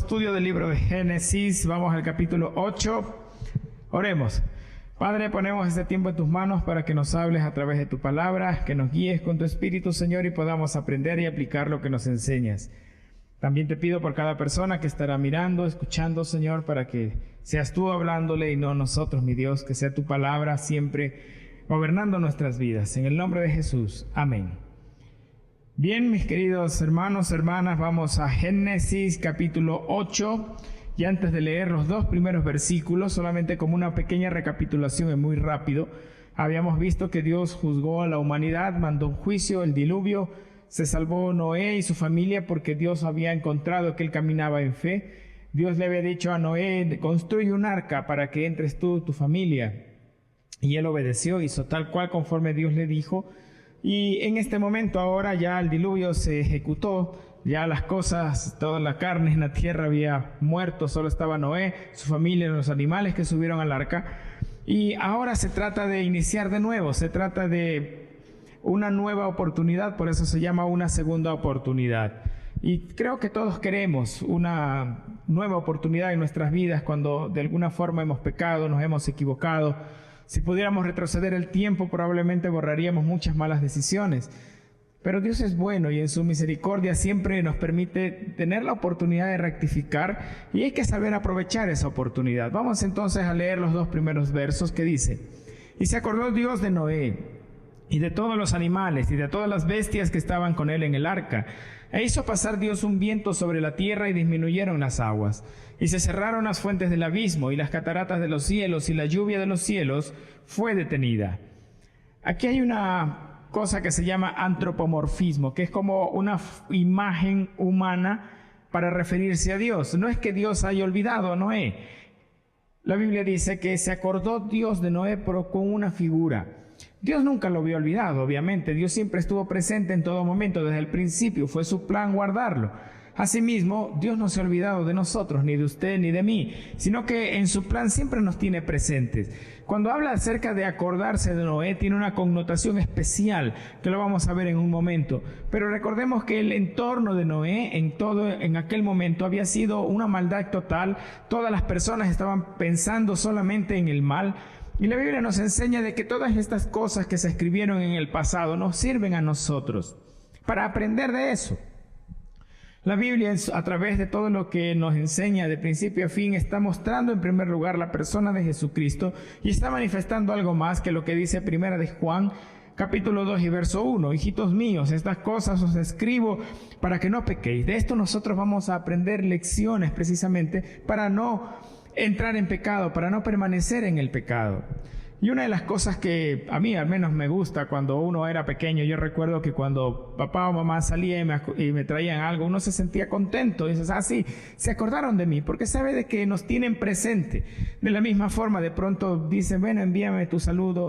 estudio del libro de Génesis. Vamos al capítulo 8. Oremos. Padre, ponemos este tiempo en tus manos para que nos hables a través de tu palabra, que nos guíes con tu Espíritu, Señor, y podamos aprender y aplicar lo que nos enseñas. También te pido por cada persona que estará mirando, escuchando, Señor, para que seas tú hablándole y no nosotros, mi Dios, que sea tu palabra siempre gobernando nuestras vidas. En el nombre de Jesús. Amén. Bien, mis queridos hermanos, hermanas, vamos a Génesis capítulo 8. Y antes de leer los dos primeros versículos, solamente como una pequeña recapitulación y muy rápido, habíamos visto que Dios juzgó a la humanidad, mandó un juicio, el diluvio, se salvó Noé y su familia porque Dios había encontrado que él caminaba en fe. Dios le había dicho a Noé, construye un arca para que entres tú, tu familia. Y él obedeció, hizo tal cual conforme Dios le dijo. Y en este momento ahora ya el diluvio se ejecutó, ya las cosas, toda la carne en la tierra había muerto, solo estaba Noé, su familia, los animales que subieron al arca. Y ahora se trata de iniciar de nuevo, se trata de una nueva oportunidad, por eso se llama una segunda oportunidad. Y creo que todos queremos una nueva oportunidad en nuestras vidas cuando de alguna forma hemos pecado, nos hemos equivocado. Si pudiéramos retroceder el tiempo, probablemente borraríamos muchas malas decisiones. Pero Dios es bueno y en su misericordia siempre nos permite tener la oportunidad de rectificar y hay que saber aprovechar esa oportunidad. Vamos entonces a leer los dos primeros versos que dice: Y se acordó Dios de Noé y de todos los animales y de todas las bestias que estaban con él en el arca. E hizo pasar Dios un viento sobre la tierra y disminuyeron las aguas. Y se cerraron las fuentes del abismo y las cataratas de los cielos y la lluvia de los cielos fue detenida. Aquí hay una cosa que se llama antropomorfismo, que es como una imagen humana para referirse a Dios. No es que Dios haya olvidado a Noé. La Biblia dice que se acordó Dios de Noé, pero con una figura. Dios nunca lo había olvidado, obviamente. Dios siempre estuvo presente en todo momento, desde el principio. Fue su plan guardarlo. Asimismo, Dios no se ha olvidado de nosotros, ni de usted, ni de mí, sino que en su plan siempre nos tiene presentes. Cuando habla acerca de acordarse de Noé, tiene una connotación especial, que lo vamos a ver en un momento. Pero recordemos que el entorno de Noé, en aquel momento, había sido una maldad total. Todas las personas estaban pensando solamente en el mal. Y la Biblia nos enseña de que todas estas cosas que se escribieron en el pasado nos sirven a nosotros para aprender de eso. La Biblia, a través de todo lo que nos enseña de principio a fin, está mostrando en primer lugar la persona de Jesucristo y está manifestando algo más que lo que dice Primera de Juan, capítulo 2 y verso 1. Hijitos míos, estas cosas os escribo para que no pequéis. De esto nosotros vamos a aprender lecciones precisamente para no entrar en pecado, para no permanecer en el pecado. Y una de las cosas que a mí al menos me gusta cuando uno era pequeño, yo recuerdo que cuando papá o mamá salía y me traían algo, uno se sentía contento. Dices, sí, se acordaron de mí, porque sabe de que nos tienen presente. De la misma forma, de pronto dicen, bueno, envíame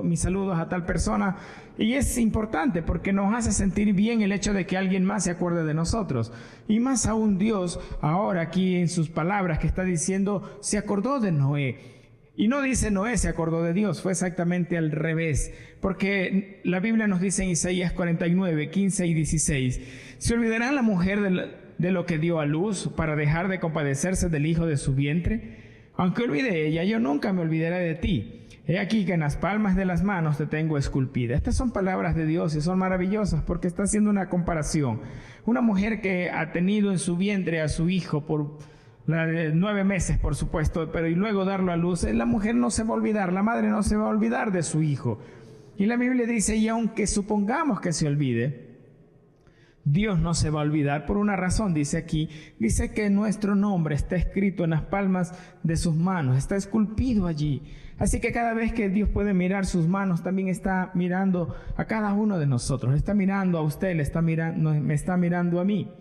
mis saludos a tal persona. Y es importante porque nos hace sentir bien el hecho de que alguien más se acuerde de nosotros. Y más aún Dios, ahora aquí en sus palabras que está diciendo, se acordó de Noé. Y no dice Noé se acordó de Dios, fue exactamente al revés, porque la Biblia nos dice en Isaías 49, 15 y 16, ¿se olvidará la mujer de lo que dio a luz para dejar de compadecerse del hijo de su vientre? Aunque olvide ella, yo nunca me olvidaré de ti. He aquí que en las palmas de las manos te tengo esculpida. Estas son palabras de Dios y son maravillosas porque está haciendo una comparación. Una mujer que ha tenido en su vientre a su hijo por 9 meses, por supuesto, pero y luego darlo a luz, la mujer no se va a olvidar, la madre no se va a olvidar de su hijo. Y la Biblia dice, y aunque supongamos que se olvide, Dios no se va a olvidar por una razón, dice aquí, dice que nuestro nombre está escrito en las palmas de sus manos, está esculpido allí. Así que cada vez que Dios puede mirar sus manos, también está mirando a cada uno de nosotros, está mirando a usted, me está mirando a mí.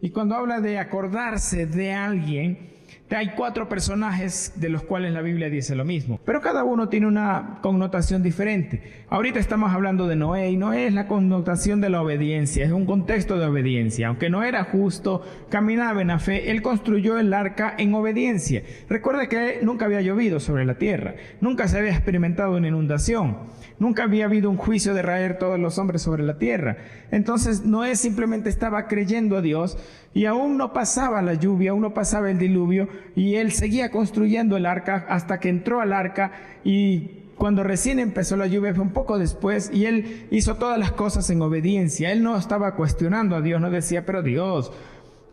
Y cuando habla de acordarse de alguien, hay 4 personajes de los cuales la Biblia dice lo mismo, pero cada uno tiene una connotación diferente. Ahorita estamos hablando de Noé, y Noé es la connotación de la obediencia, es un contexto de obediencia. Aunque no era justo, caminaba en la fe, él construyó el arca en obediencia. Recuerda que nunca había llovido sobre la tierra, nunca se había experimentado una inundación, nunca había habido un juicio de raer todos los hombres sobre la tierra. Entonces Noé simplemente estaba creyendo a Dios, y aún no pasaba la lluvia, aún no pasaba el diluvio, y él seguía construyendo el arca hasta que entró al arca. Y cuando recién empezó la lluvia fue un poco después, y él hizo todas las cosas en obediencia. Él no estaba cuestionando a Dios, no decía, pero Dios,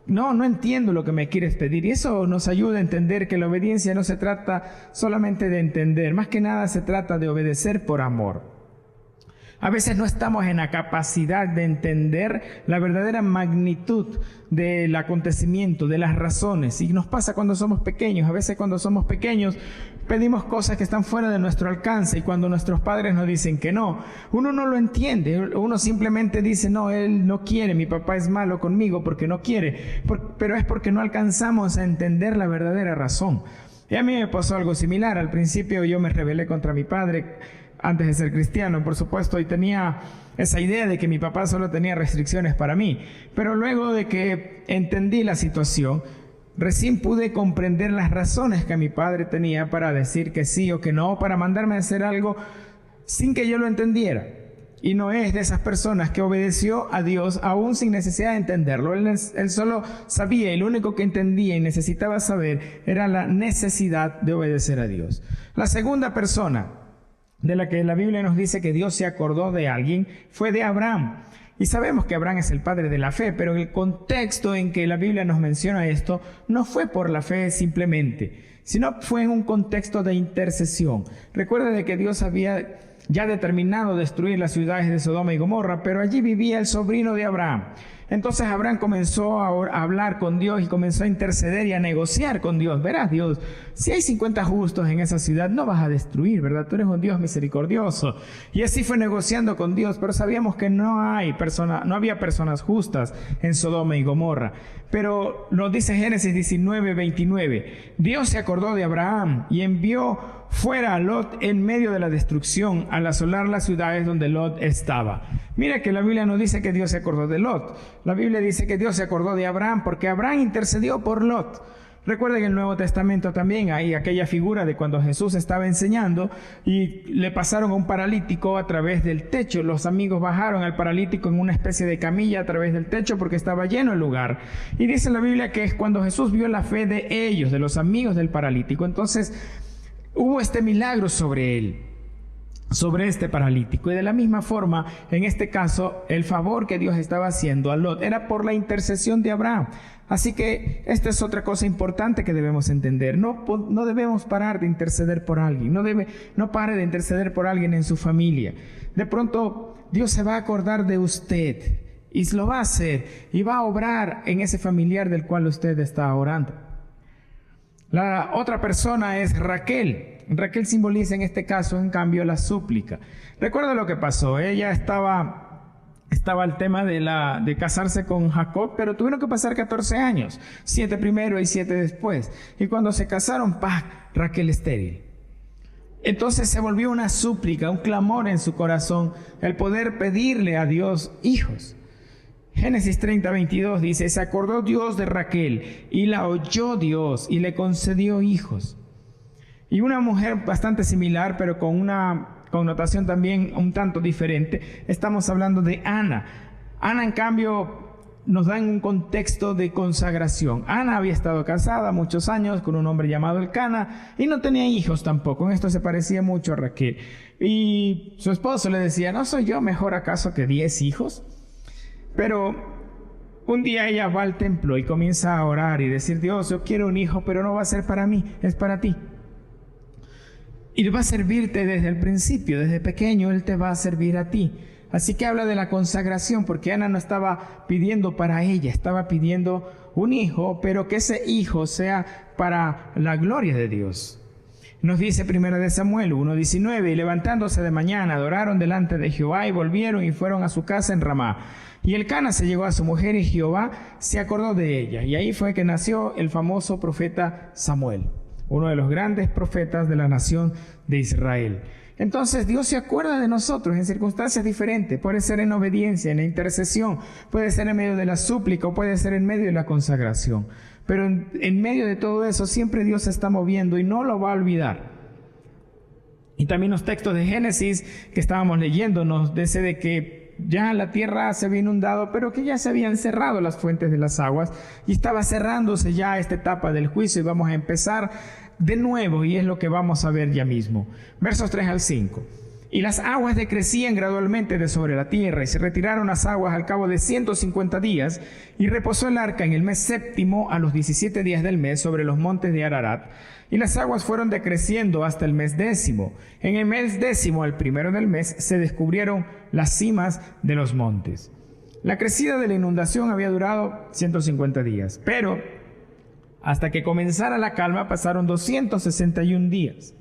no entiendo lo que me quieres pedir. Y eso nos ayuda a entender que la obediencia no se trata solamente de entender, más que nada se trata de obedecer por amor. A veces no estamos en la capacidad de entender la verdadera magnitud del acontecimiento, de las razones. Y nos pasa cuando somos pequeños. A veces cuando somos pequeños pedimos cosas que están fuera de nuestro alcance, y cuando nuestros padres nos dicen que no, uno no lo entiende. Uno simplemente dice, no, él no quiere, mi papá es malo conmigo porque no quiere. Pero es porque no alcanzamos a entender la verdadera razón. Y a mí me pasó algo similar. Al principio yo me rebelé contra mi padre, antes de ser cristiano, por supuesto, y tenía esa idea de que mi papá solo tenía restricciones para mí. Pero luego de que entendí la situación, recién pude comprender las razones que mi padre tenía para decir que sí o que no, para mandarme a hacer algo sin que yo lo entendiera. Y no es de esas personas que obedeció a Dios aún sin necesidad de entenderlo. Él solo sabía, y lo único que entendía y necesitaba saber era la necesidad de obedecer a Dios. La segunda persona de la que la Biblia nos dice que Dios se acordó de alguien fue de Abraham. Y sabemos que Abraham es el padre de la fe, pero el contexto en que la Biblia nos menciona esto no fue por la fe simplemente, sino fue en un contexto de intercesión. Recuerda de que Dios había ya determinado destruir las ciudades de Sodoma y Gomorra, pero allí vivía el sobrino de Abraham. Entonces Abraham comenzó a hablar con Dios y comenzó a interceder y a negociar con Dios. Verás, Dios, si hay 50 justos en esa ciudad, no vas a destruir, ¿verdad? Tú eres un Dios misericordioso. Y así fue negociando con Dios, pero sabíamos que no había personas justas en Sodoma y Gomorra. Pero nos dice Génesis 19:29, Dios se acordó de Abraham y envió fuera a Lot en medio de la destrucción, al asolar las ciudades donde Lot estaba. Mira que la Biblia no dice que Dios se acordó de Lot. La Biblia dice que Dios se acordó de Abraham porque Abraham intercedió por Lot. Recuerden que en el Nuevo Testamento también hay aquella figura de cuando Jesús estaba enseñando y le pasaron a un paralítico a través del techo. Los amigos bajaron al paralítico en una especie de camilla a través del techo porque estaba lleno el lugar. Y dice la Biblia que es cuando Jesús vio la fe de ellos, de los amigos del paralítico. Entonces hubo este milagro sobre él, sobre este paralítico. Y de la misma forma, en este caso, el favor que Dios estaba haciendo a Lot era por la intercesión de Abraham. Así que esta es otra cosa importante que debemos entender. No debemos parar de interceder por alguien. No pare de interceder por alguien en su familia. De pronto Dios se va a acordar de usted y lo va a hacer y va a obrar en ese familiar del cual usted está orando. La otra persona es Raquel. Raquel simboliza en este caso, en cambio, la súplica. Recuerda lo que pasó. Ella estaba el tema de casarse con Jacob, pero tuvieron que pasar 14 años, 7 primero y 7 después. Y cuando se casaron, Raquel estéril. Entonces se volvió una súplica, un clamor en su corazón, el poder pedirle a Dios hijos. Génesis 30:22 dice, se acordó Dios de Raquel y la oyó Dios y le concedió hijos. Y una mujer bastante similar, pero con una connotación también un tanto diferente, estamos hablando de Ana. Ana, en cambio, nos da un contexto de consagración. Ana había estado casada muchos años con un hombre llamado Elcana y no tenía hijos tampoco. En esto se parecía mucho a Raquel. Y su esposo le decía, ¿no soy yo mejor acaso que 10 hijos? Pero un día ella va al templo y comienza a orar y decir, Dios, yo quiero un hijo, pero no va a ser para mí, es para ti. Y va a servirte desde el principio, desde pequeño, Él te va a servir a ti. Así que habla de la consagración, porque Ana no estaba pidiendo para ella, estaba pidiendo un hijo, pero que ese hijo sea para la gloria de Dios. Nos dice 1 Samuel 1:19, y levantándose de mañana, adoraron delante de Jehová y volvieron y fueron a su casa en Ramá. Y Elcana se llegó a su mujer y Jehová se acordó de ella. Y ahí fue que nació el famoso profeta Samuel, uno de los grandes profetas de la nación de Israel. Entonces Dios se acuerda de nosotros en circunstancias diferentes. Puede ser en obediencia, en la intercesión, puede ser en medio de la súplica o puede ser en medio de la consagración. Pero en medio de todo eso siempre Dios se está moviendo y no lo va a olvidar. Y también los textos de Génesis que estábamos leyendo nos dice de que ya la tierra se había inundado, pero que ya se habían cerrado las fuentes de las aguas y estaba cerrándose ya esta etapa del juicio y vamos a empezar de nuevo, y es lo que vamos a ver ya mismo. Versos 3 al 5. Y las aguas decrecían gradualmente de sobre la tierra, y se retiraron las aguas al cabo de 150 días, y reposó el arca en el mes séptimo a los 17 días del mes sobre los montes de Ararat. Y las aguas fueron decreciendo hasta el mes décimo. En el mes décimo, al primero del mes, se descubrieron las cimas de los montes. La crecida de la inundación había durado 150 días, pero hasta que comenzara la calma pasaron 261 días.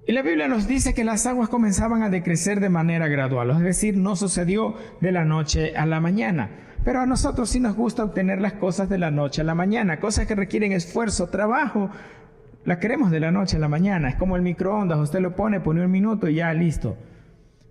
Y la Biblia nos dice que las aguas comenzaban a decrecer de manera gradual, es decir, no sucedió de la noche a la mañana. Pero a nosotros sí nos gusta obtener las cosas de la noche a la mañana, cosas que requieren esfuerzo, trabajo, las queremos de la noche a la mañana. Es como el microondas, usted lo pone 1 minuto y ya listo.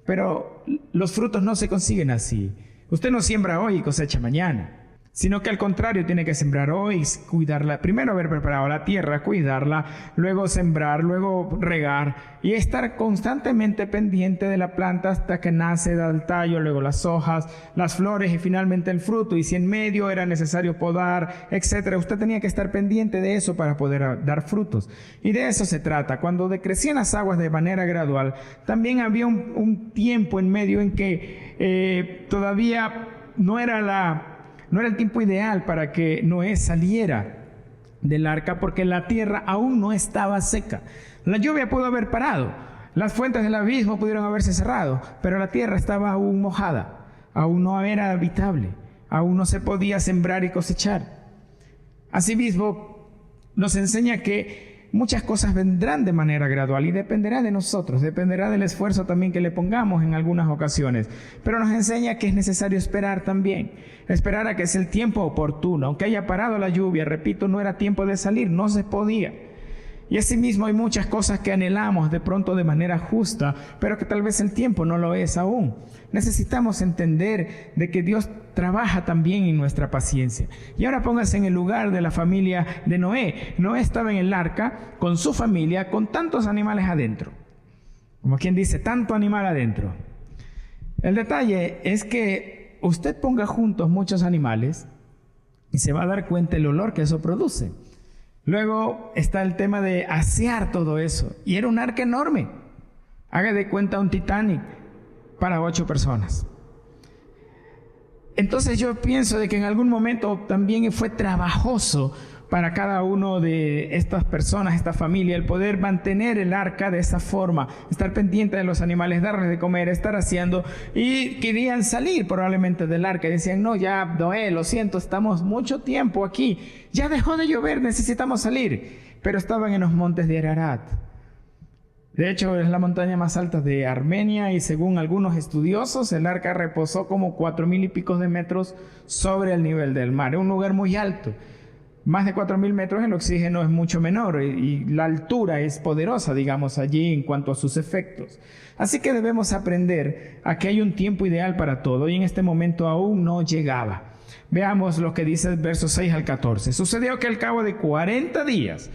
Pero los frutos no se consiguen así. Usted no siembra hoy y cosecha mañana, sino que al contrario tiene que sembrar hoy, cuidarla, primero haber preparado la tierra, cuidarla, luego sembrar, luego regar y estar constantemente pendiente de la planta hasta que nace, da el tallo, luego las hojas, las flores y finalmente el fruto. Y si en medio era necesario podar, etcétera, usted tenía que estar pendiente de eso para poder dar frutos. Y de eso se trata. Cuando decrecían las aguas de manera gradual, también había un tiempo en medio en que todavía no era el tiempo ideal para que Noé saliera del arca, porque la tierra aún no estaba seca. La lluvia pudo haber parado, las fuentes del abismo pudieron haberse cerrado, pero la tierra estaba aún mojada, aún no era habitable, aún no se podía sembrar y cosechar. Asimismo, nos enseña que muchas cosas vendrán de manera gradual y dependerá de nosotros, dependerá del esfuerzo también que le pongamos en algunas ocasiones. Pero nos enseña que es necesario esperar también, esperar a que sea el tiempo oportuno. Aunque haya parado la lluvia, repito, no era tiempo de salir, no se podía. Y asimismo hay muchas cosas que anhelamos de pronto de manera justa, pero que tal vez el tiempo no lo es aún. Necesitamos entender de que Dios trabaja también en nuestra paciencia. Y ahora póngase en el lugar de la familia de Noé. Noé estaba en el arca con su familia, con tantos animales adentro. Como quien dice, tanto animal adentro. El detalle es que usted ponga juntos muchos animales y se va a dar cuenta el olor que eso produce. Luego está el tema de asear todo eso. Y era un arca enorme. Haga de cuenta un Titanic para 8 personas. Entonces yo pienso de que en algún momento también fue trabajoso para cada uno de estas personas, esta familia, el poder mantener el arca de esa forma, estar pendiente de los animales, darles de comer, estar haciendo, y querían salir probablemente del arca y decían, no, ya Noé, lo siento, estamos mucho tiempo aquí, ya dejó de llover, necesitamos salir, pero estaban en los montes de Ararat. De hecho, es la montaña más alta de Armenia y según algunos estudiosos, el arca reposó como 4,000 y pico de metros sobre el nivel del mar, es un lugar muy alto. Más de 4,000 metros, el oxígeno es mucho menor y la altura es poderosa, digamos, allí en cuanto a sus efectos. Así que debemos aprender a que hay un tiempo ideal para todo y en este momento aún no llegaba. Veamos lo que dice el verso 6 al 14. Sucedió que al cabo de 40 días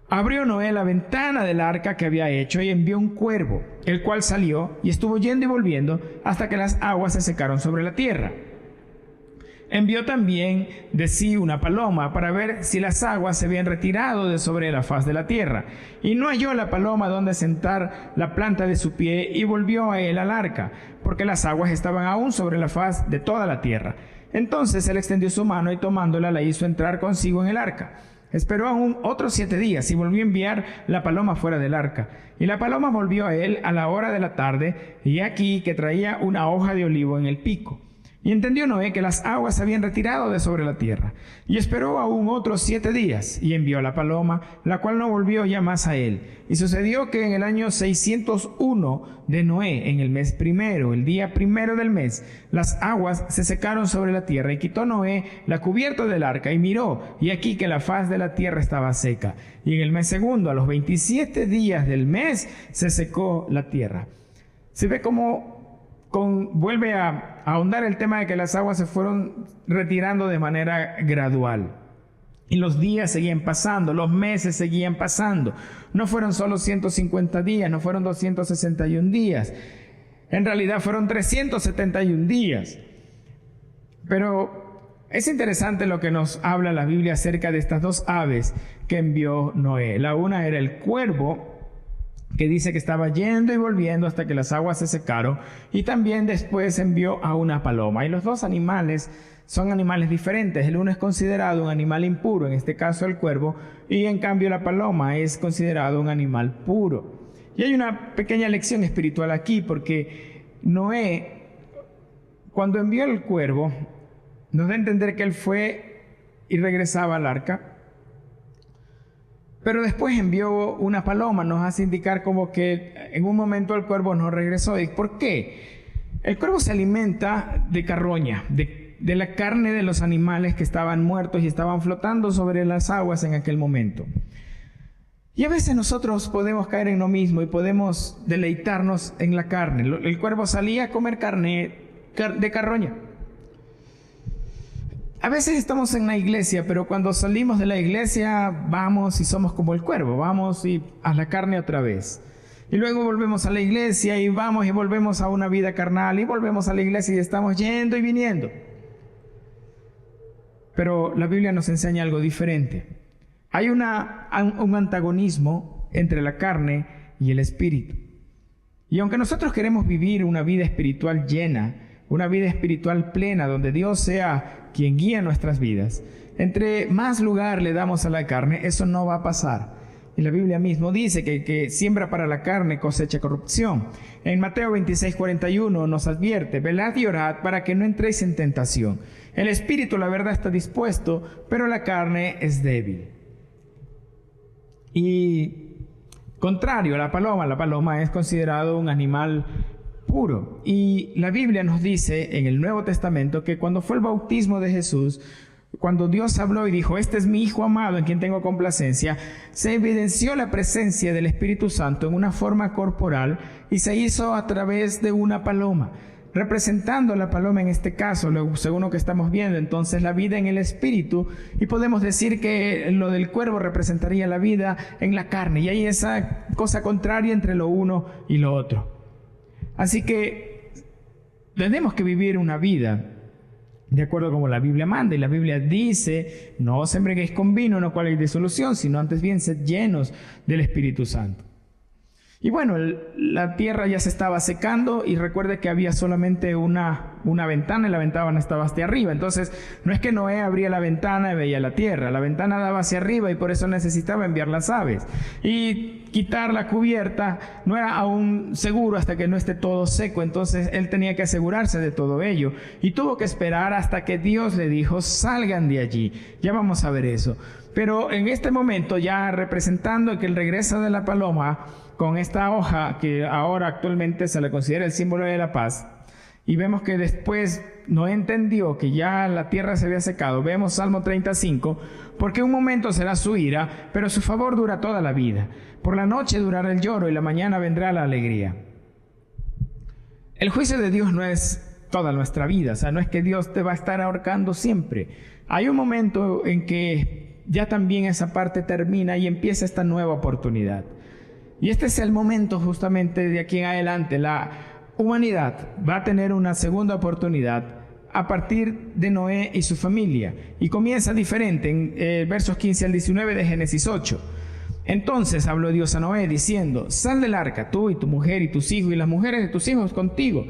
abrió Noé la ventana del arca que había hecho y envió un cuervo, el cual salió y estuvo yendo y volviendo hasta que las aguas se secaron sobre la tierra. Envió también de sí una paloma para ver si las aguas se habían retirado de sobre la faz de la tierra. Y no halló la paloma donde sentar la planta de su pie y volvió a él al arca, porque las aguas estaban aún sobre la faz de toda la tierra. Entonces él extendió su mano y tomándola la hizo entrar consigo en el arca. Esperó aún otros 7 días y volvió a enviar la paloma fuera del arca. Y la paloma volvió a él a la hora de la tarde, y aquí que traía una hoja de olivo en el pico. Y entendió Noé que las aguas se habían retirado de sobre la tierra, y esperó aún otros 7 días, y envió la paloma, la cual no volvió ya más a él. Y sucedió que en el año 601 de Noé, en el mes primero, el día primero del mes, las aguas se secaron sobre la tierra, y quitó Noé la cubierta del arca, y miró, y aquí que la faz de la tierra estaba seca. Y en el mes segundo, a los 27 días del mes, se secó la tierra. Se ve como vuelve a ahondar el tema de que las aguas se fueron retirando de manera gradual. Y los días seguían pasando, los meses seguían pasando. No fueron solo 150 días, no fueron 261 días. En realidad fueron 371 días. Pero es interesante lo que nos habla la Biblia acerca de estas 2 aves que envió Noé. La una era el cuervo, que dice que estaba yendo y volviendo hasta que las aguas se secaron, y también después envió a una paloma. Y los 2 animales son animales diferentes. El uno es considerado un animal impuro, en este caso el cuervo, y en cambio la paloma es considerado un animal puro. Y hay una pequeña lección espiritual aquí, porque Noé, cuando envió el cuervo, nos da a entender que él fue y regresaba al arca. Pero después envió una paloma, nos hace indicar como que en un momento el cuervo no regresó. ¿Y por qué? El cuervo se alimenta de carroña, de la carne de los animales que estaban muertos y estaban flotando sobre las aguas en aquel momento. Y a veces nosotros podemos caer en lo mismo y podemos deleitarnos en la carne. El cuervo salía a comer carne de carroña. A veces estamos en la iglesia, pero cuando salimos de la iglesia vamos y somos como el cuervo, vamos y a la carne otra vez. Y luego volvemos a la iglesia y vamos y volvemos a una vida carnal y volvemos a la iglesia y estamos yendo y viniendo. Pero la Biblia nos enseña algo diferente. Hay un antagonismo entre la carne y el espíritu. Y aunque nosotros queremos vivir una vida espiritual llena, una vida espiritual plena, donde Dios sea quien guía nuestras vidas, entre más lugar le damos a la carne, eso no va a pasar. Y la Biblia mismo dice que siembra para la carne cosecha corrupción. En Mateo 26:41 nos advierte: velad y orad para que no entréis en tentación. El espíritu, la verdad, está dispuesto, pero la carne es débil. Y contrario a la paloma es considerado un animal puro. Y la Biblia nos dice en el Nuevo Testamento que cuando fue el bautismo de Jesús, cuando Dios habló y dijo: este es mi Hijo amado en quien tengo complacencia, se evidenció la presencia del Espíritu Santo en una forma corporal y se hizo a través de una paloma, representando la paloma en este caso, según lo que estamos viendo, entonces la vida en el Espíritu, y podemos decir que lo del cuervo representaría la vida en la carne, y hay esa cosa contraria entre lo uno y lo otro. Así que tenemos que vivir una vida de acuerdo como la Biblia manda, y la Biblia dice: no os embriaguéis con vino, en lo cual hay disolución, sino antes bien sed llenos del Espíritu Santo. Y bueno, la tierra ya se estaba secando, y recuerde que había solamente una ventana, y la ventana estaba hacia arriba. Entonces, no es que Noé abría la ventana y veía la tierra. La ventana daba hacia arriba y por eso necesitaba enviar las aves. Y quitar la cubierta no era aún seguro hasta que no esté todo seco. Entonces, él tenía que asegurarse de todo ello. Y tuvo que esperar hasta que Dios le dijo: salgan de allí. Ya vamos a ver eso. Pero en este momento, ya representando que el regreso de la paloma con esta hoja que ahora actualmente se le considera el símbolo de la paz, y vemos que después no entendió que ya la tierra se había secado. Vemos Salmo 35, porque un momento será su ira, pero su favor dura toda la vida. Por la noche durará el lloro y la mañana vendrá la alegría. El juicio de Dios no es toda nuestra vida, o sea, no es que Dios te va a estar ahorcando siempre. Hay un momento en que ya también esa parte termina y empieza esta nueva oportunidad. Y este es el momento justamente de aquí en adelante. La humanidad va a tener una segunda oportunidad a partir de Noé y su familia. Y comienza diferente en versos 15 al 19 de Génesis 8. Entonces habló Dios a Noé diciendo: sal del arca, tú y tu mujer y tus hijos y las mujeres de tus hijos contigo,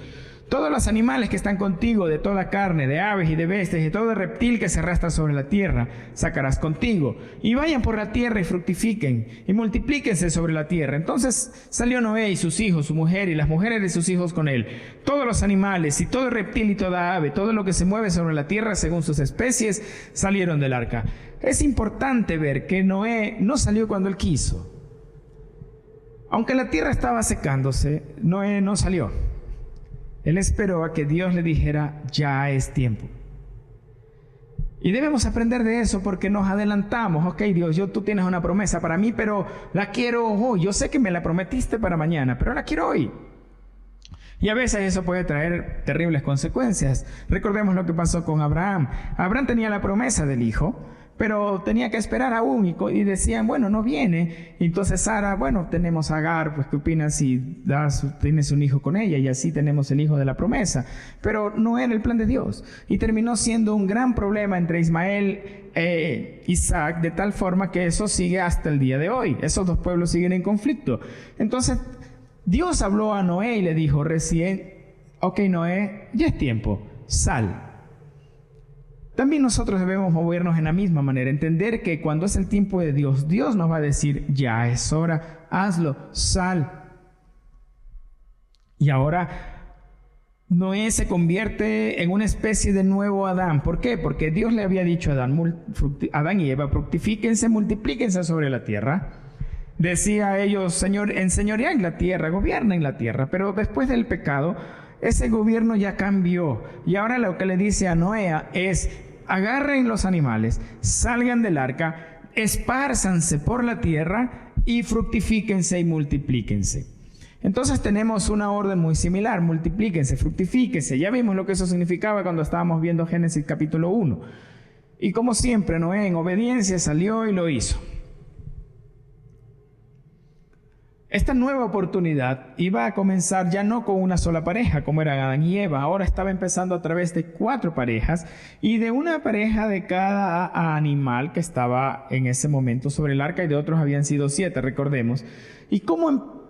Todos los animales que están contigo, de toda carne, de aves y de bestias, de todo reptil que se arrastra sobre la tierra, sacarás contigo. Y vayan por la tierra y fructifiquen, y multiplíquense sobre la tierra. Entonces salió Noé y sus hijos, su mujer y las mujeres de sus hijos con él. Todos los animales y todo reptil y toda ave, todo lo que se mueve sobre la tierra según sus especies, salieron del arca. Es importante ver que Noé no salió cuando él quiso. Aunque la tierra estaba secándose, Noé no salió. Él esperó a que Dios le dijera, ya es tiempo. Y debemos aprender de eso porque nos adelantamos. Ok, Dios, tú tienes una promesa para mí, pero la quiero hoy. Yo sé que me la prometiste para mañana, pero la quiero hoy. Y a veces eso puede traer terribles consecuencias. Recordemos lo que pasó con Abraham. Abraham tenía la promesa del hijo, pero tenía que esperar aún y decían, bueno, no viene. Y entonces Sara, bueno, tenemos a Agar, pues ¿qué opinas si tienes un hijo con ella? Y así tenemos el hijo de la promesa. Pero no era el plan de Dios. Y terminó siendo un gran problema entre Ismael e Isaac, de tal forma que eso sigue hasta el día de hoy. Esos dos pueblos siguen en conflicto. Entonces, Dios habló a Noé y le dijo recién, ok, Noé, ya es tiempo, sal. También nosotros debemos movernos en la misma manera, entender que cuando es el tiempo de Dios, Dios nos va a decir, ya es hora, hazlo, sal. Y ahora Noé se convierte en una especie de nuevo Adán. ¿Por qué? Porque Dios le había dicho a Adán y Eva, fructifíquense, multiplíquense sobre la tierra. Decía a ellos, Señor, enseñorean la tierra, gobiernen la tierra, pero después del pecado, ese gobierno ya cambió. Y ahora lo que le dice a Noé es, agarren los animales, salgan del arca, espárzanse por la tierra y fructifíquense y multiplíquense. Entonces tenemos una orden muy similar, multiplíquense, fructifíquense. Ya vimos lo que eso significaba cuando estábamos viendo Génesis capítulo 1. Y como siempre, Noé en obediencia salió y lo hizo. Esta nueva oportunidad iba a comenzar ya no con una sola pareja, como eran Adán y Eva. Ahora estaba empezando a través de 4 parejas y de una pareja de cada animal que estaba en ese momento sobre el arca y de otros habían sido 7, recordemos. ¿Y cómo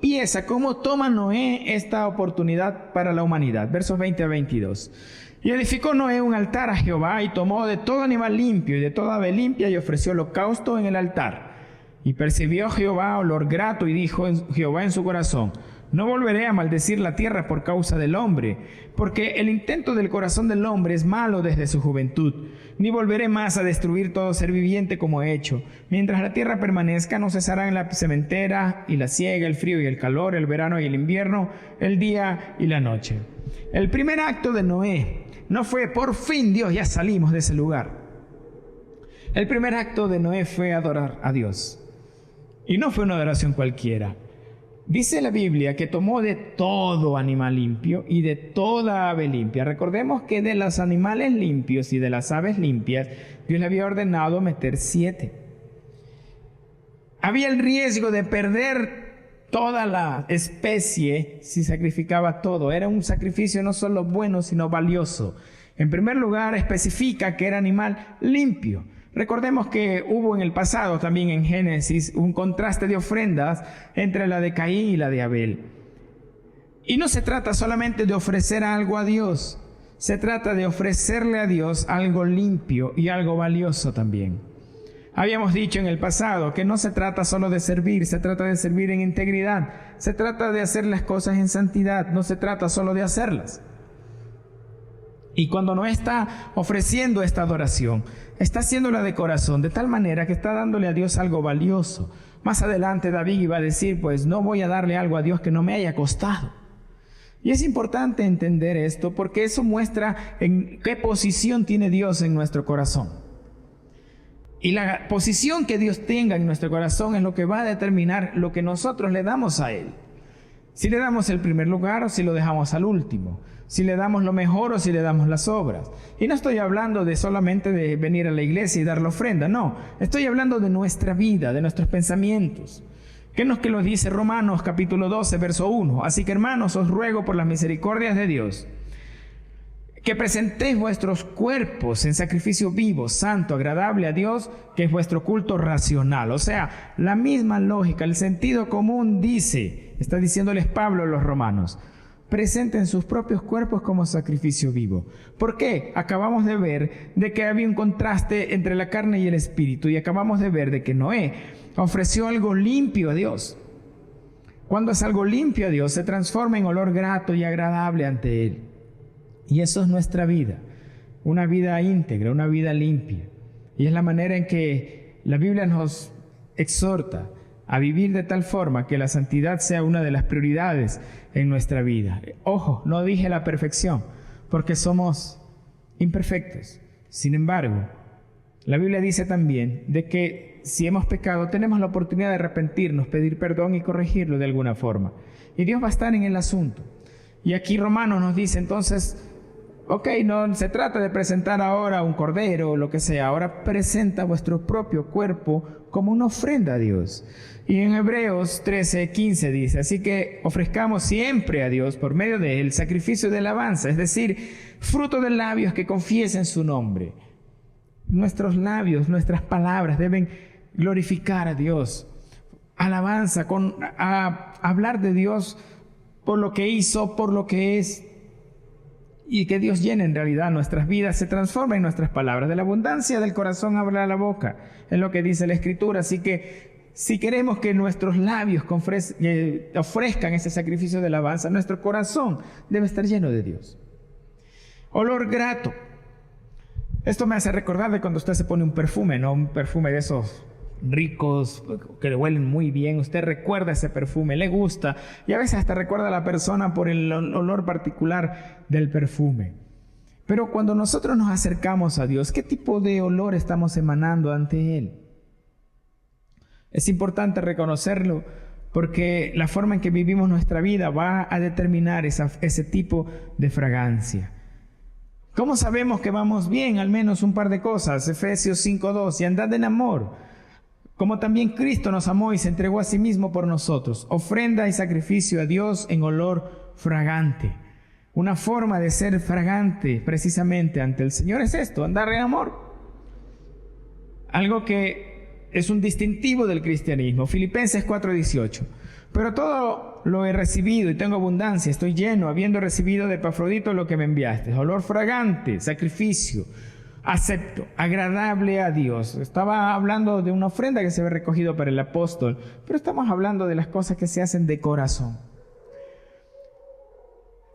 toma Noé esta oportunidad para la humanidad? Versos 20 a 22. Y edificó Noé un altar a Jehová y tomó de todo animal limpio y de toda ave limpia y ofreció holocausto en el altar. Y percibió Jehová olor grato y dijo Jehová en su corazón, no volveré a maldecir la tierra por causa del hombre, porque el intento del corazón del hombre es malo desde su juventud, ni volveré más a destruir todo ser viviente como he hecho. Mientras la tierra permanezca, no cesarán la sementera y la siega, el frío y el calor, el verano y el invierno, el día y la noche. El primer acto de Noé no fue por fin Dios, ya salimos de ese lugar. El primer acto de Noé fue adorar a Dios. Y no fue una adoración cualquiera. Dice la Biblia que tomó de todo animal limpio y de toda ave limpia. Recordemos que de los animales limpios y de las aves limpias, Dios le había ordenado meter 7. Había el riesgo de perder toda la especie si sacrificaba todo. Era un sacrificio no solo bueno, sino valioso. En primer lugar, especifica que era animal limpio. Recordemos que hubo en el pasado, también en Génesis, un contraste de ofrendas entre la de Caín y la de Abel. Y no se trata solamente de ofrecer algo a Dios, se trata de ofrecerle a Dios algo limpio y algo valioso también. Habíamos dicho en el pasado que no se trata solo de servir, se trata de servir en integridad, se trata de hacer las cosas en santidad, no se trata solo de hacerlas. Y cuando no está ofreciendo esta adoración, está haciéndola de corazón, de tal manera que está dándole a Dios algo valioso. Más adelante David iba a decir, pues no voy a darle algo a Dios que no me haya costado. Y es importante entender esto porque eso muestra en qué posición tiene Dios en nuestro corazón. Y la posición que Dios tenga en nuestro corazón es lo que va a determinar lo que nosotros le damos a Él. Si le damos el primer lugar o si lo dejamos al último. Si le damos lo mejor o si le damos las obras. Y no estoy hablando de solamente de venir a la iglesia y dar la ofrenda, no. Estoy hablando de nuestra vida, de nuestros pensamientos. ¿Qué es lo que nos dice Romanos capítulo 12, verso 1? Así que hermanos, os ruego por las misericordias de Dios, que presentéis vuestros cuerpos en sacrificio vivo, santo, agradable a Dios, que es vuestro culto racional. O sea, la misma lógica, el sentido común dice, está diciéndoles Pablo a los romanos, presenten sus propios cuerpos como sacrificio vivo. ¿Por qué? Acabamos de ver de que había un contraste entre la carne y el espíritu, y acabamos de ver de que Noé ofreció algo limpio a Dios. Cuando es algo limpio a Dios, se transforma en olor grato y agradable ante Él. Y eso es nuestra vida, una vida íntegra, una vida limpia. Y es la manera en que la Biblia nos exhorta a vivir de tal forma que la santidad sea una de las prioridades en nuestra vida. Ojo, no dije la perfección, porque somos imperfectos. Sin embargo, la Biblia dice también de que si hemos pecado, tenemos la oportunidad de arrepentirnos, pedir perdón y corregirlo de alguna forma. Y Dios va a estar en el asunto. Y aquí Romanos nos dice entonces, ok, no se trata de presentar ahora un cordero o lo que sea, ahora presenta vuestro propio cuerpo como una ofrenda a Dios. Y en Hebreos 13:15 dice, así que ofrezcamos siempre a Dios por medio de él sacrificio de alabanza, es decir, fruto de labios que confiesen su nombre. Nuestros labios, nuestras palabras deben glorificar a Dios. Alabanza, a hablar de Dios por lo que hizo, por lo que es, y que Dios llene en realidad nuestras vidas, se transforma en nuestras palabras. De la abundancia del corazón habla la boca, es lo que dice la Escritura. Así que si queremos que nuestros labios ofrezcan ese sacrificio de alabanza, nuestro corazón debe estar lleno de Dios. Olor grato. Esto me hace recordar de cuando usted se pone un perfume, ¿no? Un perfume de esos ricos, que le huelen muy bien. Usted recuerda ese perfume, le gusta, y a veces hasta recuerda a la persona por el olor particular del perfume. Pero cuando nosotros nos acercamos a Dios, ¿qué tipo de olor estamos emanando ante Él? Es importante reconocerlo, porque la forma en que vivimos nuestra vida va a determinar ese tipo de fragancia. ¿Cómo sabemos que vamos bien? Al menos un par de cosas. Efesios 5:2, y andad en amor, como también Cristo nos amó y se entregó a sí mismo por nosotros. Ofrenda y sacrificio a Dios en olor fragante. Una forma de ser fragante precisamente ante el Señor es esto, andar en amor. Algo que es un distintivo del cristianismo. Filipenses 4:18. Pero todo lo he recibido y tengo abundancia, estoy lleno, habiendo recibido de Epafrodito lo que me enviaste. Olor fragante, sacrificio, acepto, agradable a Dios. Estaba hablando de una ofrenda que se había recogido para el apóstol, pero estamos hablando de las cosas que se hacen de corazón.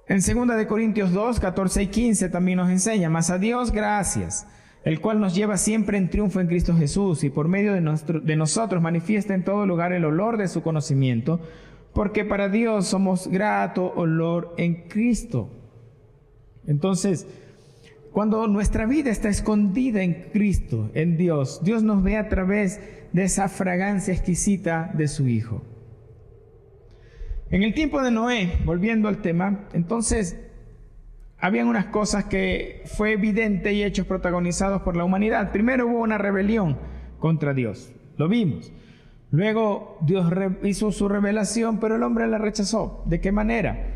En 2 Corintios 2, 14 y 15 también nos enseña, mas a Dios gracias, el cual nos lleva siempre en triunfo en Cristo Jesús, y por medio de nosotros manifiesta en todo lugar el olor de su conocimiento, porque para Dios somos grato olor en Cristo. Entonces, cuando nuestra vida está escondida en Cristo, en Dios, Dios nos ve a través de esa fragancia exquisita de su Hijo. En el tiempo de Noé, volviendo al tema, entonces habían unas cosas que fue evidente y hechos protagonizados por la humanidad. Primero hubo una rebelión contra Dios, lo vimos. Luego Dios hizo su revelación, pero el hombre la rechazó. ¿De qué manera?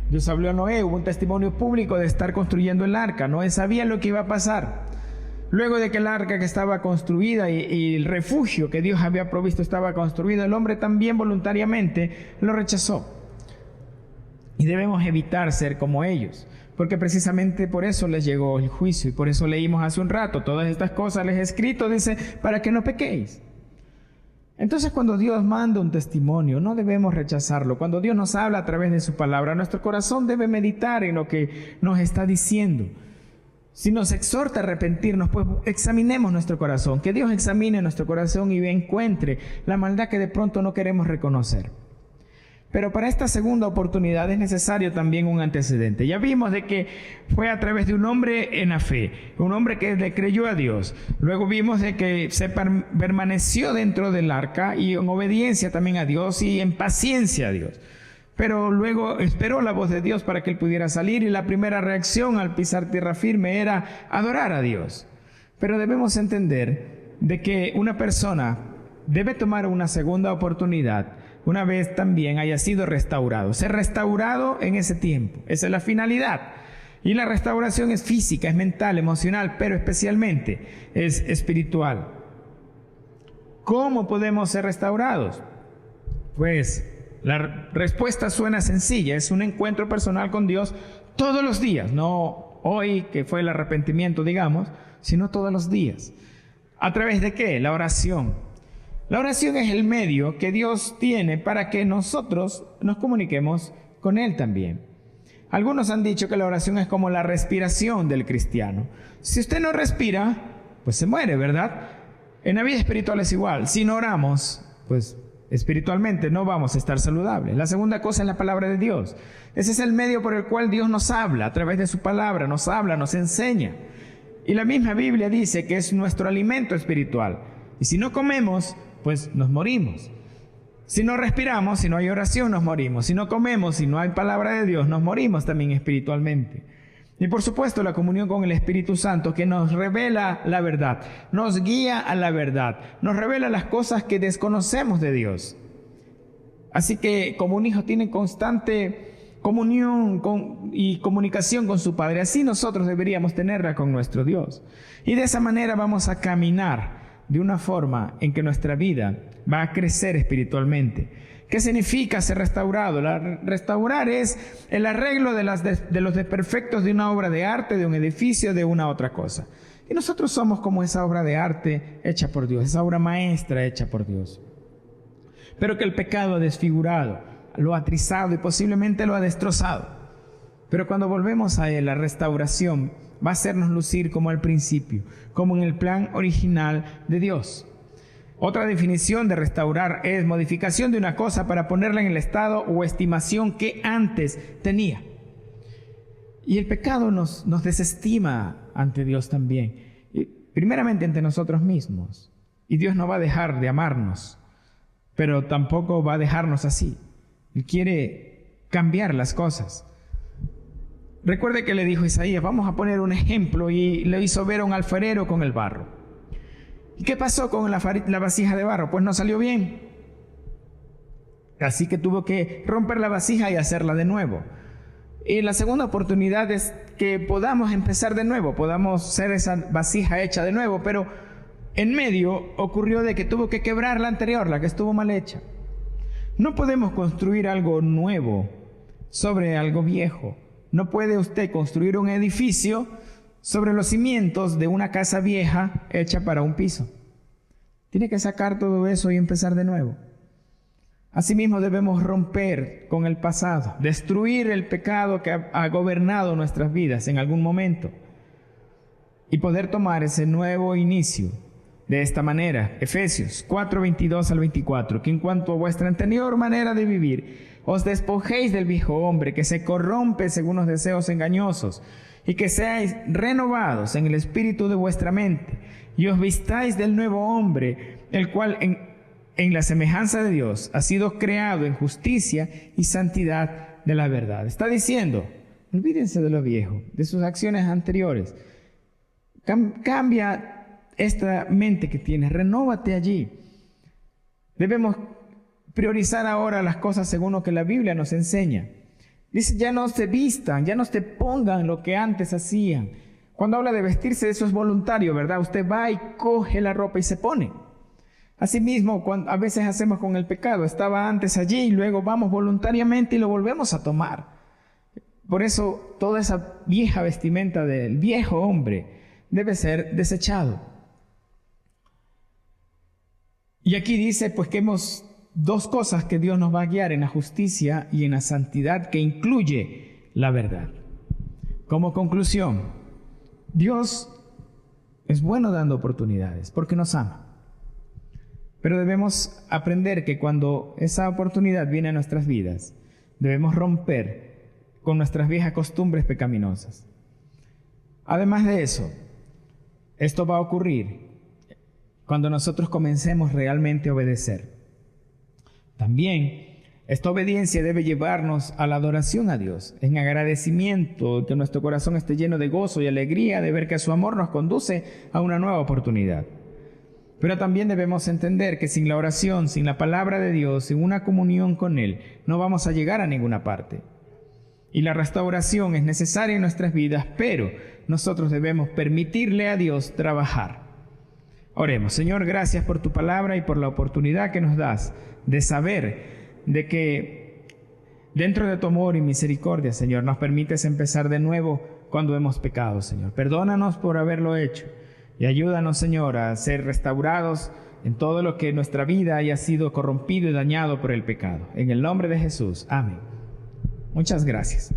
Dios habló a Noé, hubo un testimonio público de estar construyendo el arca. Noé sabía lo que iba a pasar. Luego de que el arca que estaba construida y el refugio que Dios había provisto estaba construido, el hombre también voluntariamente lo rechazó. Y debemos evitar ser como ellos, porque precisamente por eso les llegó el juicio, y por eso leímos hace un rato, todas estas cosas les he escrito, dice, para que no pequéis. Entonces, cuando Dios manda un testimonio, no debemos rechazarlo. Cuando Dios nos habla a través de su palabra, nuestro corazón debe meditar en lo que nos está diciendo. Si nos exhorta a arrepentirnos, pues examinemos nuestro corazón, que Dios examine nuestro corazón y encuentre la maldad que de pronto no queremos reconocer. Pero para esta segunda oportunidad es necesario también un antecedente. Ya vimos de que fue a través de un hombre en la fe, un hombre que le creyó a Dios. Luego vimos de que se permaneció dentro del arca y en obediencia también a Dios y en paciencia a Dios. Pero luego esperó la voz de Dios para que él pudiera salir, y la primera reacción al pisar tierra firme era adorar a Dios. Pero debemos entender de que una persona debe tomar una segunda oportunidad una vez también haya sido restaurado. Ser restaurado en ese tiempo, esa es la finalidad. Y la restauración es física, es mental, emocional, pero especialmente es espiritual. ¿Cómo podemos ser restaurados? Pues La respuesta suena sencilla, es un encuentro personal con Dios todos los días, no hoy que fue el arrepentimiento, digamos, sino todos los días. ¿A través de qué? La oración. La oración es el medio que Dios tiene para que nosotros nos comuniquemos con Él también. Algunos han dicho que la oración es como la respiración del cristiano. Si usted no respira, pues se muere, ¿verdad? En la vida espiritual es igual. Si no oramos, pues espiritualmente no vamos a estar saludables. La segunda cosa es la palabra de Dios. Ese es el medio por el cual Dios nos habla, a través de su palabra, nos habla, nos enseña. Y la misma Biblia dice que es nuestro alimento espiritual. Y si no comemos, pues nos morimos. Si no respiramos, si no hay oración, nos morimos. Si no comemos, si no hay palabra de Dios, nos morimos también espiritualmente. Y por supuesto la comunión con el Espíritu Santo, que nos revela la verdad, nos guía a la verdad, nos revela las cosas que desconocemos de Dios. Así que como un hijo tiene constante comunión y comunicación con su Padre, así nosotros deberíamos tenerla con nuestro Dios. Y de esa manera vamos a caminar de una forma en que nuestra vida va a crecer espiritualmente. ¿Qué significa ser restaurado? Restaurar es el arreglo de los desperfectos de una obra de arte, de un edificio, de una otra cosa. Y nosotros somos como esa obra de arte hecha por Dios, esa obra maestra hecha por Dios. Pero que el pecado ha desfigurado, lo ha trizado y posiblemente lo ha destrozado. Pero cuando volvemos a Él, la restauración va a hacernos lucir como al principio, como en el plan original de Dios. Otra definición de restaurar es modificación de una cosa para ponerla en el estado o estimación que antes tenía. Y el pecado nos desestima ante Dios también, y primeramente ante nosotros mismos. Y Dios no va a dejar de amarnos, pero tampoco va a dejarnos así. Él quiere cambiar las cosas. Recuerde que le dijo Isaías, vamos a poner un ejemplo, y le hizo ver a un alfarero con el barro. ¿Y qué pasó con la vasija de barro? Pues no salió bien. Así que tuvo que romper la vasija y hacerla de nuevo. Y la segunda oportunidad es que podamos empezar de nuevo, podamos ser esa vasija hecha de nuevo, pero en medio ocurrió de que tuvo que quebrar la anterior, la que estuvo mal hecha. No podemos construir algo nuevo sobre algo viejo. No puede usted construir un edificio sobre los cimientos de una casa vieja hecha para un piso. Tiene que sacar todo eso y empezar de nuevo. Asimismo debemos romper con el pasado, destruir el pecado que ha gobernado nuestras vidas en algún momento y poder tomar ese nuevo inicio de esta manera. Efesios 4:22 al 24, que en cuanto a vuestra anterior manera de vivir, os despojéis del viejo hombre que se corrompe según los deseos engañosos, y que seáis renovados en el espíritu de vuestra mente, y os vistáis del nuevo hombre, el cual en la semejanza de Dios ha sido creado en justicia y santidad de la verdad. Está diciendo, olvídense de lo viejo, de sus acciones anteriores. Cambia esta mente que tienes, renóvate allí. Debemos priorizar ahora las cosas según lo que la Biblia nos enseña. Dice, ya no se vistan, ya no se pongan lo que antes hacían. Cuando habla de vestirse, eso es voluntario, ¿verdad? Usted va y coge la ropa y se pone. Asimismo, a veces hacemos con el pecado. Estaba antes allí y luego vamos voluntariamente y lo volvemos a tomar. Por eso, toda esa vieja vestimenta del viejo hombre debe ser desechado. Y aquí dice, pues que hemos dos cosas que Dios nos va a guiar en la justicia y en la santidad, que incluye la verdad. Como conclusión, Dios es bueno dando oportunidades porque nos ama. Pero debemos aprender que cuando esa oportunidad viene a nuestras vidas, debemos romper con nuestras viejas costumbres pecaminosas. Además de eso, esto va a ocurrir cuando nosotros comencemos realmente a obedecer. También esta obediencia debe llevarnos a la adoración a Dios, en agradecimiento, que nuestro corazón esté lleno de gozo y alegría de ver que su amor nos conduce a una nueva oportunidad. Pero también debemos entender que sin la oración, sin la palabra de Dios, sin una comunión con Él, no vamos a llegar a ninguna parte. Y la restauración es necesaria en nuestras vidas, pero nosotros debemos permitirle a Dios trabajar. Oremos. Señor, gracias por tu palabra y por la oportunidad que nos das de saber de que dentro de tu amor y misericordia, Señor, nos permites empezar de nuevo cuando hemos pecado, Señor. Perdónanos por haberlo hecho y ayúdanos, Señor, a ser restaurados en todo lo que nuestra vida haya sido corrompido y dañado por el pecado. En el nombre de Jesús. Amén. Muchas gracias.